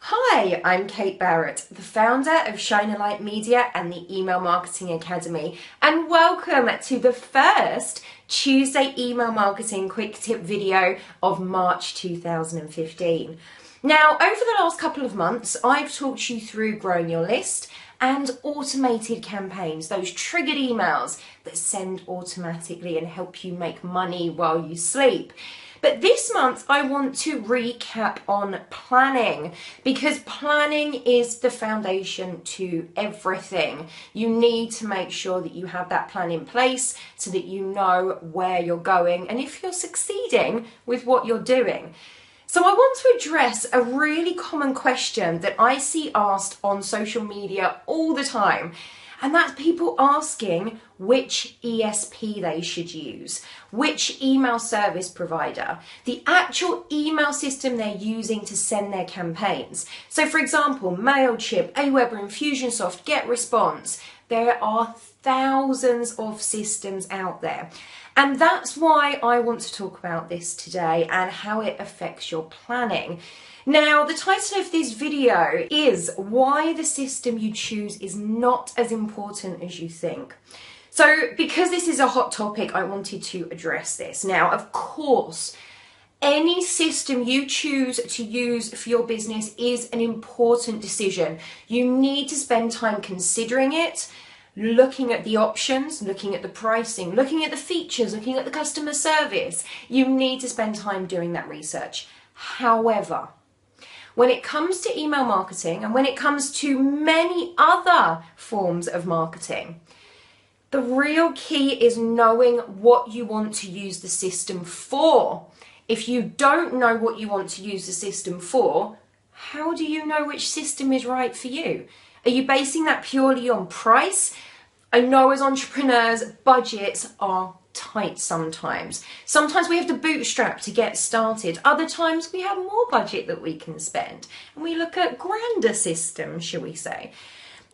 Hi, I'm Kate Barrett, the founder of Shine a Light Media and the Email Marketing Academy, and welcome to the first Tuesday email marketing quick tip video of March 2015. Now, over the last couple of months, I've talked you through growing your list and automated campaigns, those triggered emails that send automatically and help you make money while you sleep. But this month I want to recap on planning, because planning is the foundation to everything. You need to make sure that you have that plan in place so that you know where you're going and if you're succeeding with what you're doing. So I want to address a really common question that I see asked on social media all the time. And that's people asking which ESP they should use, which email service provider, the actual email system they're using to send their campaigns. So for example, MailChimp, Aweber, Infusionsoft, GetResponse. There are thousands of systems out there. And that's why I want to talk about this today and how it affects your planning. Now, the title of this video is why the system you choose is not as important as you think. So because this is a hot topic, I wanted to address this. Now, of course, any system you choose to use for your business is an important decision. You need to spend time considering it, looking at the options, looking at the pricing, looking at the features, looking at the customer service. You need to spend time doing that research. However, when it comes to email marketing and when it comes to many other forms of marketing, the real key is knowing what you want to use the system for. If you don't know what you want to use the system for, how do you know which system is right for you? Are you basing that purely on price? I know as entrepreneurs, budgets are tight sometimes. Sometimes we have to bootstrap to get started. Other times we have more budget that we can spend. And we look at grander systems, shall we say.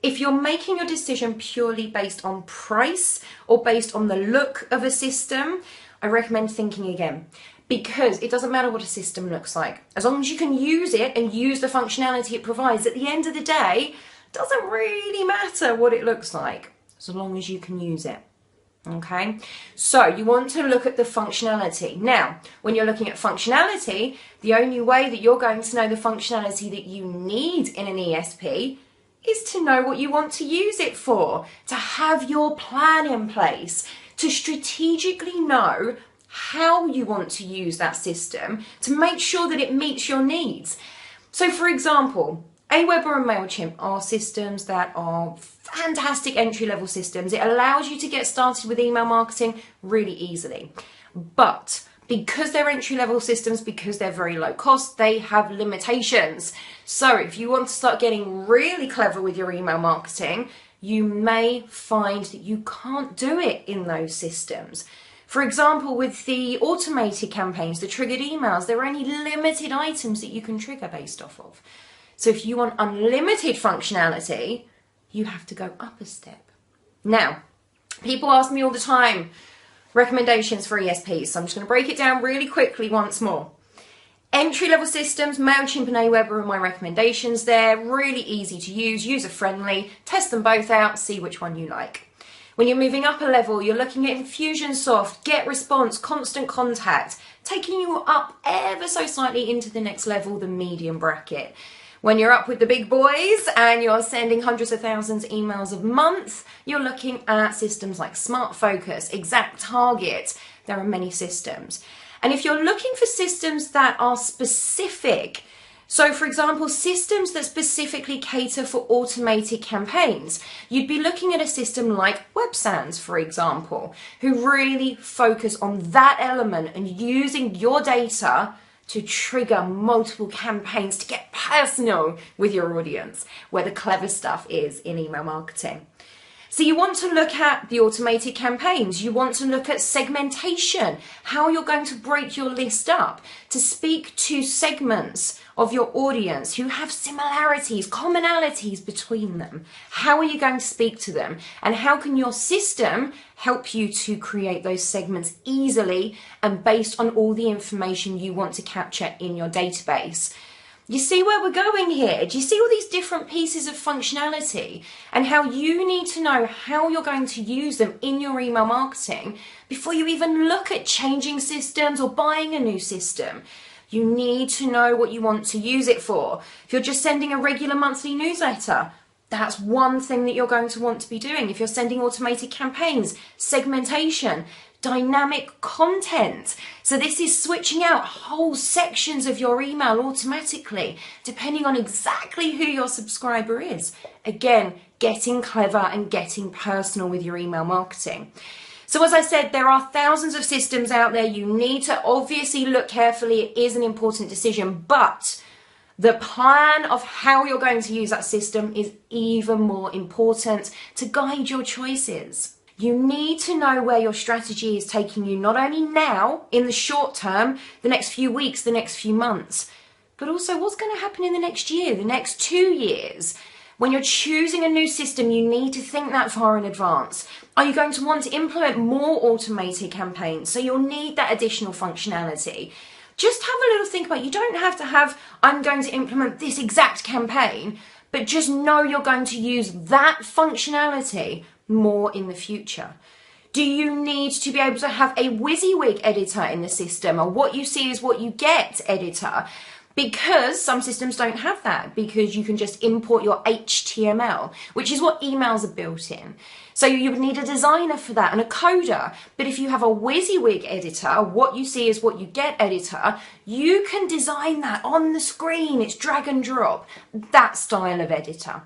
If you're making your decision purely based on price or based on the look of a system, I recommend thinking again. Because it doesn't matter what a system looks like. As long as you can use it and use the functionality it provides, at the end of the day, it doesn't really matter what it looks like, as long as you can use it. Okay, so you want to look at the functionality. Now, when you're looking at functionality, the only way that you're going to know the functionality that you need in an ESP is to know what you want to use it for, to have your plan in place, to strategically know how you want to use that system to make sure that it meets your needs. So for example, Aweber and MailChimp are systems that are fantastic entry-level systems. It allows you to get started with email marketing really easily. But because they're entry-level systems, because they're very low cost, they have limitations. So if you want to start getting really clever with your email marketing, you may find that you can't do it in those systems. For example, with the automated campaigns, the triggered emails, there are only limited items that you can trigger based off of. So if you want unlimited functionality, you have to go up a step. Now, people ask me all the time, recommendations for ESPs. So I'm just going to break it down really quickly once more. Entry-level systems, MailChimp and Aweber are my recommendations. They're really easy to use, user-friendly. Test them both out, see which one you like. When you're moving up a level, you're looking at Infusionsoft, GetResponse, Constant Contact, taking you up ever so slightly into the next level, the medium bracket. When you're up with the big boys and you're sending hundreds of thousands of emails a month, you're looking at systems like Smart Focus, Exact Target. There are many systems. And if you're looking for systems that are specific, so for example, systems that specifically cater for automated campaigns, you'd be looking at a system like WebSands, for example, who really focus on that element and using your data to trigger multiple campaigns to get personal with your audience, where the clever stuff is in email marketing. So you want to look at the automated campaigns. You want to look at segmentation, how you're going to break your list up to speak to segments of your audience who have similarities, commonalities between them. How are you going to speak to them? And how can your system help you to create those segments easily and based on all the information you want to capture in your database? You see where we're going here? Do you see all these different pieces of functionality and how you need to know how you're going to use them in your email marketing before you even look at changing systems or buying a new system? You need to know what you want to use it for. If you're just sending a regular monthly newsletter, that's one thing that you're going to want to be doing. If you're sending automated campaigns, segmentation, dynamic content. So this is switching out whole sections of your email automatically, depending on exactly who your subscriber is. Again, getting clever and getting personal with your email marketing. So as I said, there are thousands of systems out there. You need to obviously look carefully. It is an important decision, but the plan of how you're going to use that system is even more important to guide your choices. You need to know where your strategy is taking you, not only now, in the short term, the next few weeks, the next few months, but also what's going to happen in the next year, the next 2 years. When you're choosing a new system, you need to think that far in advance. Are you going to want to implement more automated campaigns? So you'll need that additional functionality. Just have a little think about it. You don't have to have, I'm going to implement this exact campaign, but just know you're going to use that functionality more in the future. Do you need to be able to have a WYSIWYG editor in the system, or what you see is what you get editor? Because some systems don't have that, because you can just import your HTML, which is what emails are built in. So you would need a designer for that and a coder. But if you have a WYSIWYG editor, what you see is what you get editor, you can design that on the screen. It's drag and drop, that style of editor.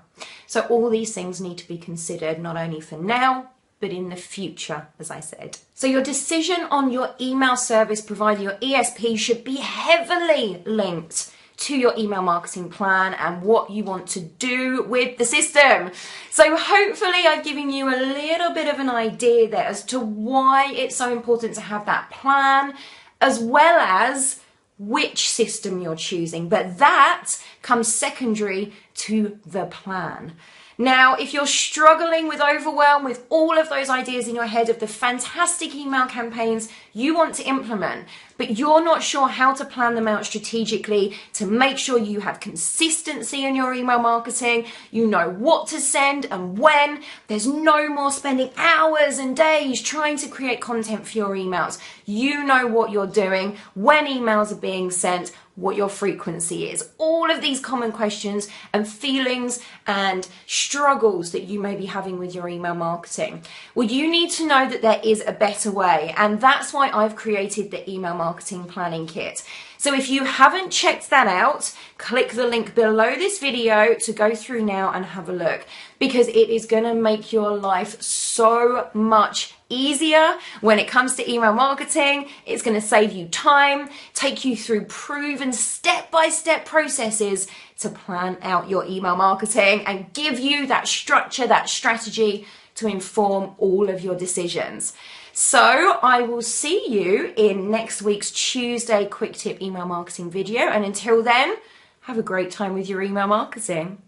So all these things need to be considered, not only for now, but in the future, as I said. So your decision on your email service provider, your ESP, should be heavily linked to your email marketing plan and what you want to do with the system. So hopefully I've given you a little bit of an idea there as to why it's so important to have that plan, as well as which system you're choosing. But that comes secondary to the plan. Now, if you're struggling with overwhelm with all of those ideas in your head of the fantastic email campaigns you want to implement, but you're not sure how to plan them out strategically to make sure you have consistency in your email marketing, you know what to send and when, there's no more spending hours and days trying to create content for your emails. You know what you're doing, when emails are being sent, what your frequency is. All of these common questions and feelings and struggles that you may be having with your email marketing. Well, you need to know that there is a better way, and that's why I've created the Email Marketing Planning Kit. So if you haven't checked that out, click the link below this video to go through now and have a look, because it is going to make your life so much easier when it comes to email marketing. It's going to save you time, take you through proven step-by-step processes to plan out your email marketing and give you that structure, that strategy to inform all of your decisions. So I will see you in next week's Tuesday Quick Tip email marketing video. And until then, have a great time with your email marketing.